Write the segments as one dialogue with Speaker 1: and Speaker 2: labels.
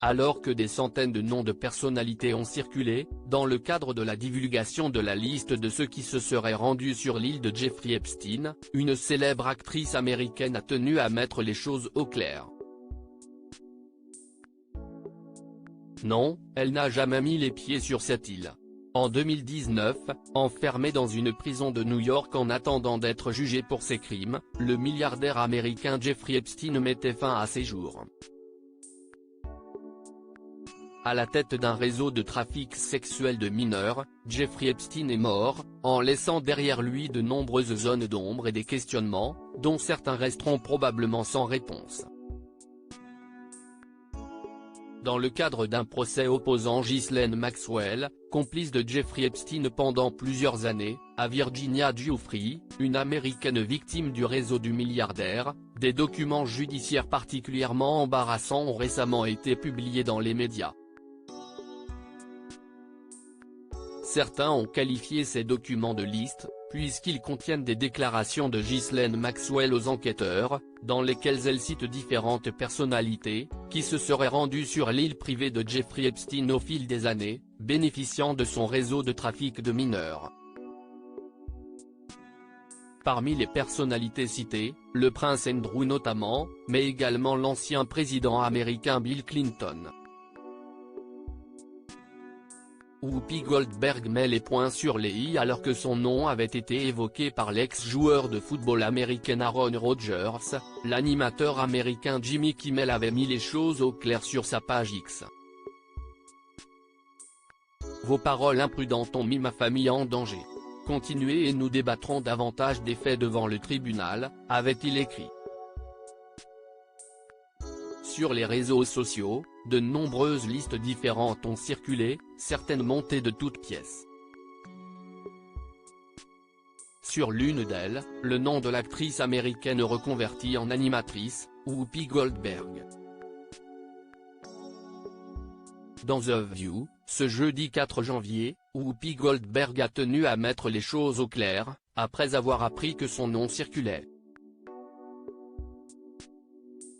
Speaker 1: Alors que des centaines de noms de personnalités ont circulé, dans le cadre de la divulgation de la liste de ceux qui se seraient rendus sur l'île de Jeffrey Epstein, une célèbre actrice américaine a tenu à mettre les choses au clair. Non, elle n'a jamais mis les pieds sur cette île. En 2019, enfermé dans une prison de New York en attendant d'être jugé pour ses crimes, le milliardaire américain Jeffrey Epstein mettait fin à ses jours. À la tête d'un réseau de trafic sexuel de mineurs, Jeffrey Epstein est mort, en laissant derrière lui de nombreuses zones d'ombre et des questionnements, dont certains resteront probablement sans réponse. Dans le cadre d'un procès opposant Ghislaine Maxwell, complice de Jeffrey Epstein pendant plusieurs années, à Virginia Giuffre, une américaine victime du réseau du milliardaire, des documents judiciaires particulièrement embarrassants ont récemment été publiés dans les médias. Certains ont qualifié ces documents de liste, puisqu'ils contiennent des déclarations de Ghislaine Maxwell aux enquêteurs, dans lesquelles elle cite différentes personnalités, qui se seraient rendues sur l'île privée de Jeffrey Epstein au fil des années, bénéficiant de son réseau de trafic de mineurs. Parmi les personnalités citées, le prince Andrew notamment, mais également l'ancien président américain Bill Clinton. Whoopi Goldberg met les points sur les i alors que son nom avait été évoqué par l'ex-joueur de football américain Aaron Rodgers, l'animateur américain Jimmy Kimmel avait mis les choses au clair sur sa page X. Vos paroles imprudentes ont mis ma famille en danger. Continuez et nous débattrons davantage des faits devant le tribunal, avait-il écrit. Sur les réseaux sociaux, de nombreuses listes différentes ont circulé, certaines montées de toutes pièces. Sur l'une d'elles, le nom de l'actrice américaine reconvertie en animatrice, Whoopi Goldberg. Dans The View, ce jeudi 4 janvier, Whoopi Goldberg a tenu à mettre les choses au clair, après avoir appris que son nom circulait.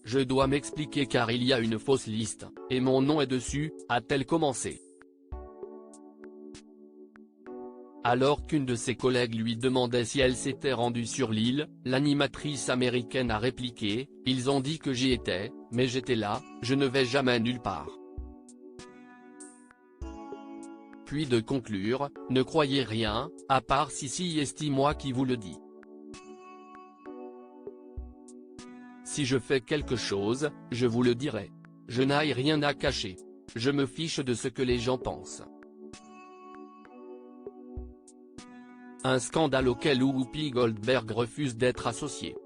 Speaker 1: Je dois m'expliquer car il y a une fausse liste, et mon nom est dessus, a-t-elle commencé. Alors qu'une de ses collègues lui demandait si elle s'était rendue sur l'île, l'animatrice américaine a répliqué, « Ils ont dit que j'y étais, mais j'étais là, je ne vais jamais nulle part. » Puis de conclure, « Ne croyez rien, à part si est moi qui vous le dis. Si je fais quelque chose, je vous le dirai. Je n'ai rien à cacher. Je me fiche de ce que les gens pensent. » Un scandale auquel Whoopi Goldberg refuse d'être associée.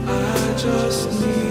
Speaker 2: I just need